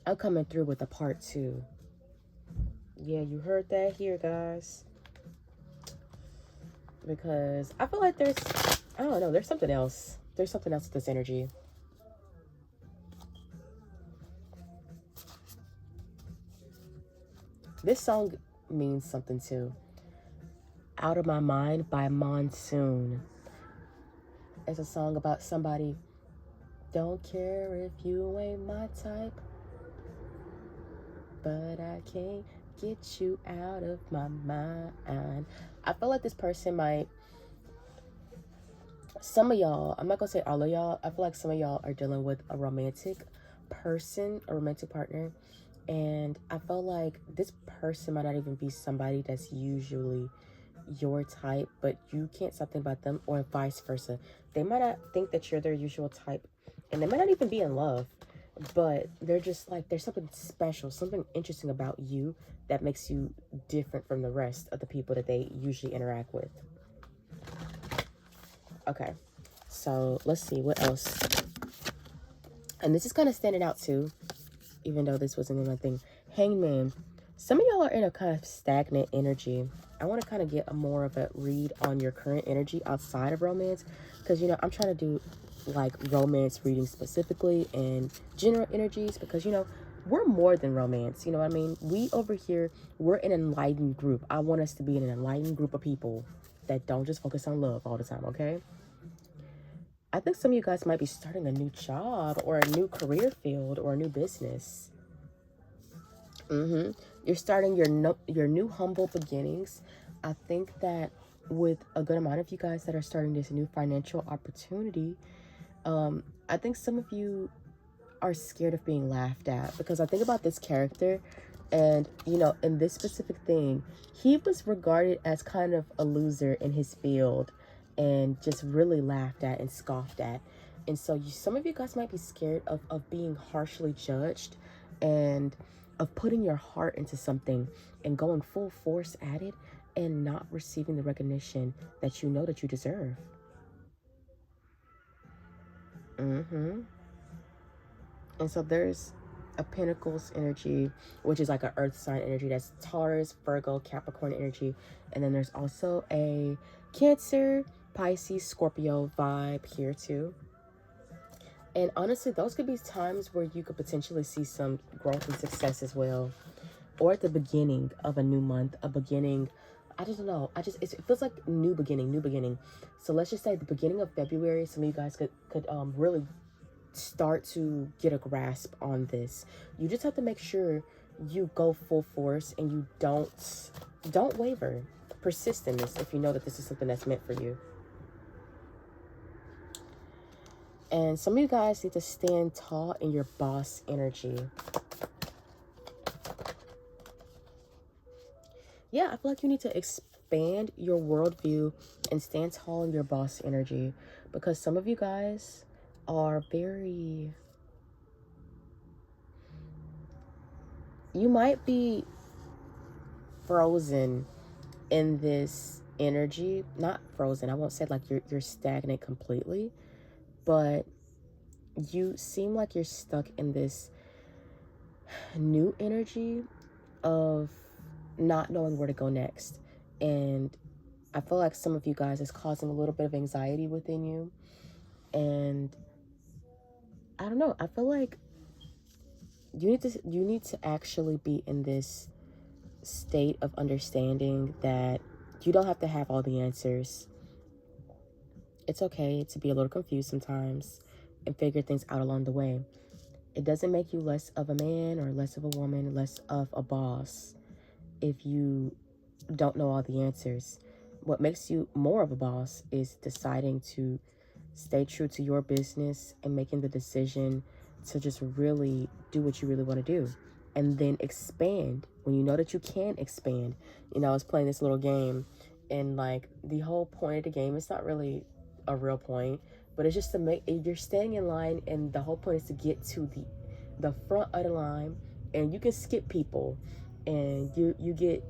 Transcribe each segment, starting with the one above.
I'm coming through with a part 2. Yeah, you heard that here, guys. Because I feel like I don't know, there's something else. There's something else with this energy. This song means something too. Out of My Mind by Monsoon. It's a song about somebody. Don't care if you ain't my type, but I can't get you out of my mind. I feel like this person might, some of y'all, I'm not gonna say all of y'all, I feel like some of y'all are dealing with a romantic person, a romantic partner, and I feel like this person might not even be somebody that's usually your type, but you can't stop thinking about them, or vice versa. They might not think that you're their usual type, and they might not even be in love, but they're just like, there's something special, something interesting about you that makes you different from the rest of the people that they usually interact with. Okay, so let's see what else. And this is kind of standing out too, even though this wasn't in my thing. Hangman. Some of y'all are in a kind of stagnant energy. I want to kind of get a more of a read on your current energy outside of romance, because you know I'm trying to do like romance reading specifically and general energies, because you know we're more than romance. You know what I mean? We over here, we're an enlightened group. I want us to be an enlightened group of people that don't just focus on love all the time. Okay. I think some of you guys might be starting a new job or a new career field or a new business. You're starting your new humble beginnings. I think that with a good amount of you guys that are starting this new financial opportunity, I think some of you are scared of being laughed at, because I think about this character, and you know, in this specific thing, he was regarded as kind of a loser in his field and just really laughed at and scoffed at. And so some of you guys might be scared of being harshly judged, and of putting your heart into something and going full force at it and not receiving the recognition that you know that you deserve. And so there's a Pentacles energy, which is like an earth sign energy. That's Taurus, Virgo, Capricorn energy. And then there's also a Cancer, Pisces, Scorpio vibe here too. And honestly, those could be times where you could potentially see some growth and success as well. Or at the beginning of a new month, a beginning, I just don't know. It feels like new beginning, new beginning. So let's just say the beginning of February, some of you guys could really start to get a grasp on this. You just have to make sure you go full force and you don't waver. Persist in this if you know that this is something that's meant for you. And some of you guys need to stand tall in your boss energy. Yeah, I feel like you need to expand your worldview and stand tall in your boss energy, because some of you guys are very, you might be frozen in this energy. Not frozen, I won't say like you're stagnant completely, but you seem like you're stuck in this new energy of not knowing where to go next. And I feel like some of you guys is causing a little bit of anxiety within you. And I don't know, I feel like you need to actually be in this state of understanding that you don't have to have all the answers. It's okay to be a little confused sometimes and figure things out along the way. It doesn't make you less of a man or less of a woman, less of a boss if you don't know all the answers. What makes you more of a boss is deciding to stay true to your business and making the decision to just really do what you really want to do, and then expand when you know that you can expand. You know, I was playing this little game, and like the whole point of the game, it's not really a real point, but it's just to make, you're staying in line, and the whole point is to get to the front of the line, and you can skip people, and you get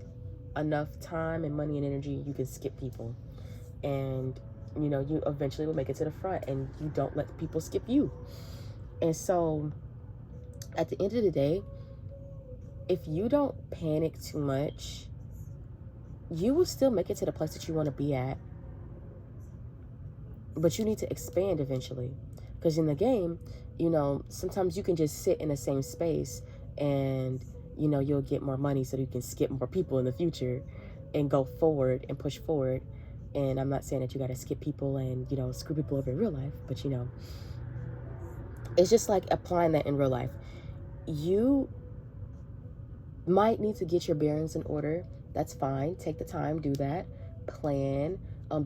enough time and money and energy, you can skip people, and you know you eventually will make it to the front, and you don't let people skip you. And so At the end of the day, if you don't panic too much, you will still make it to the place that you want to be at. But you need to expand eventually. Because in the game, you know, sometimes you can just sit in the same space and, you know, you'll get more money so that you can skip more people in the future and go forward and push forward. And I'm not saying that you got to skip people and, you know, screw people over in real life. But, you know, it's just like applying that in real life. You might need to get your bearings in order. That's fine. Take the time, do that. Plan.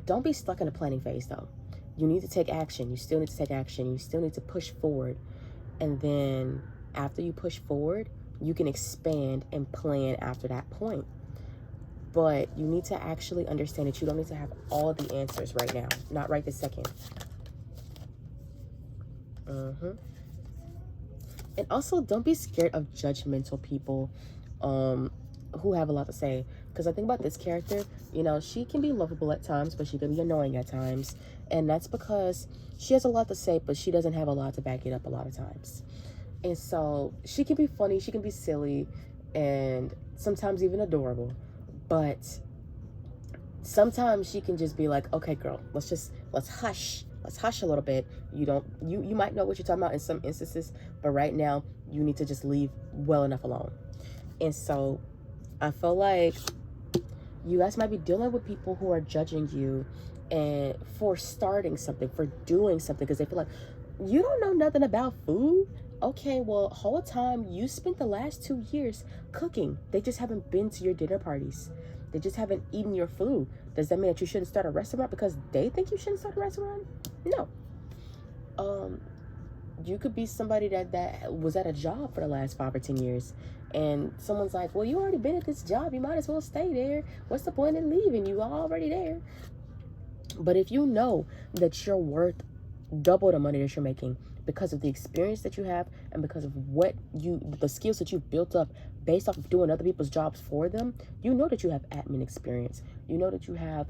Don't be stuck in the planning phase, though. You need to take action. You still need to take action. You still need to push forward. And then after you push forward, you can expand and plan after that point. But you need to actually understand that you don't need to have all the answers right now. Not right this second. And also, don't be scared of judgmental people who have a lot to say. Because I think about this character, you know, she can be lovable at times, but she can be annoying at times. And that's because she has a lot to say, but she doesn't have a lot to back it up a lot of times. And so she can be funny, she can be silly, and sometimes even adorable. But sometimes she can just be like, okay, girl, let's hush. Let's hush a little bit. You might know what you're talking about in some instances, but right now you need to just leave well enough alone. And so I feel like you guys might be dealing with people who are judging you and for starting something, for doing something, because they feel like you don't know nothing about food. Okay, well, whole time you spent the last 2 years cooking. They just haven't been to your dinner parties. They just haven't eaten your food. Does that mean that you shouldn't start a restaurant because they think you shouldn't start a restaurant? No. You could be somebody that was at a job for the last 5 or 10 years, and someone's like, well, you already been at this job, you might as well stay there. What's the point in leaving? You are already there. But if you know that you're worth double the money that you're making because of the experience that you have and because of the skills that you've built up based off of doing other people's jobs for them, you know that you have admin experience. You know that you have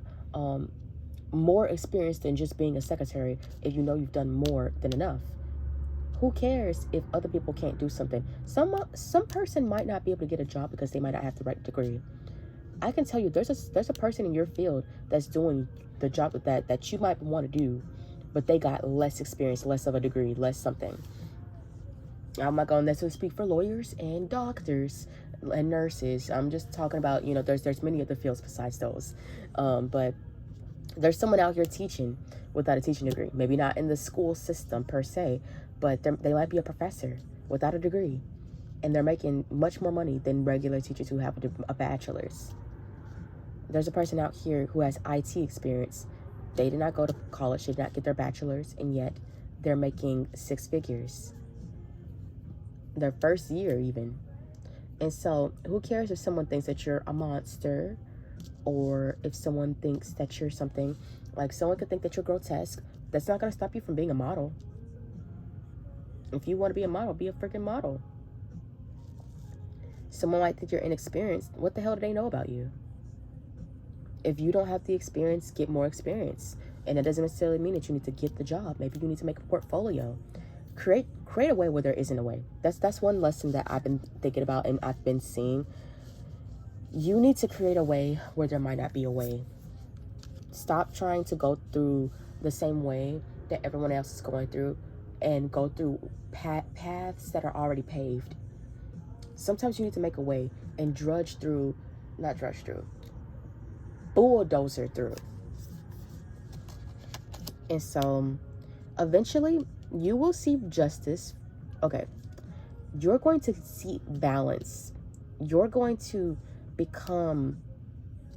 more experience than just being a secretary. If you know you've done more than enough, who cares if other people can't do something? Some person might not be able to get a job because they might not have the right degree. I can tell you, there's a person in your field that's doing the job that you might want to do, but they got less experience, less of a degree, less something. I'm not going to necessarily speak for lawyers and doctors and nurses. I'm just talking about, you know, there's many other fields besides those. But there's someone out here teaching without a teaching degree. Maybe not in the school system per se, but they might be a professor without a degree. And they're making much more money than regular teachers who have a bachelor's. There's a person out here who has IT experience. They did not go to college, they did not get their bachelor's, and yet they're making 6 figures. Their first year even. And so who cares if someone thinks that you're a monster, or if someone thinks that you're something, like someone could think that you're grotesque. That's not going to stop you from being a model. If you want to be a model, be a freaking model. Someone might think you're inexperienced. What the hell do they know about you? If you don't have the experience, get more experience. And it doesn't necessarily mean that you need to get the job. Maybe you need to make a portfolio. Create a way where there isn't a way. That's one lesson that I've been thinking about and I've been seeing. You need to create a way where there might not be a way. Stop trying to go through the same way that everyone else is going through and go through paths that are already paved. Sometimes you need to make a way and bulldozer through. And so eventually you will see justice. Okay, you're going to see balance. You're going to become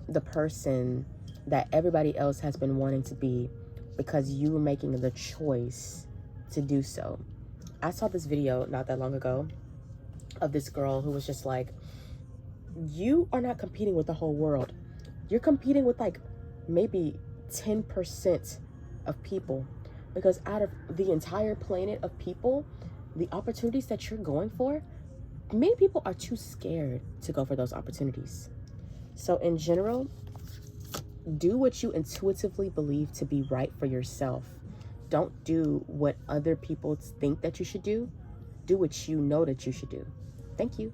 the person that everybody else has been wanting to be because you were making the choice to do so. I saw this video not that long ago of this girl who was just like, you are not competing with the whole world. You're competing with like maybe 10% of people, because out of the entire planet of people, the opportunities that you're going for, many people are too scared to go for those opportunities. So in general, do what you intuitively believe to be right for yourself. Don't do what other people think that you should do. do what you know that you should do. Thank you.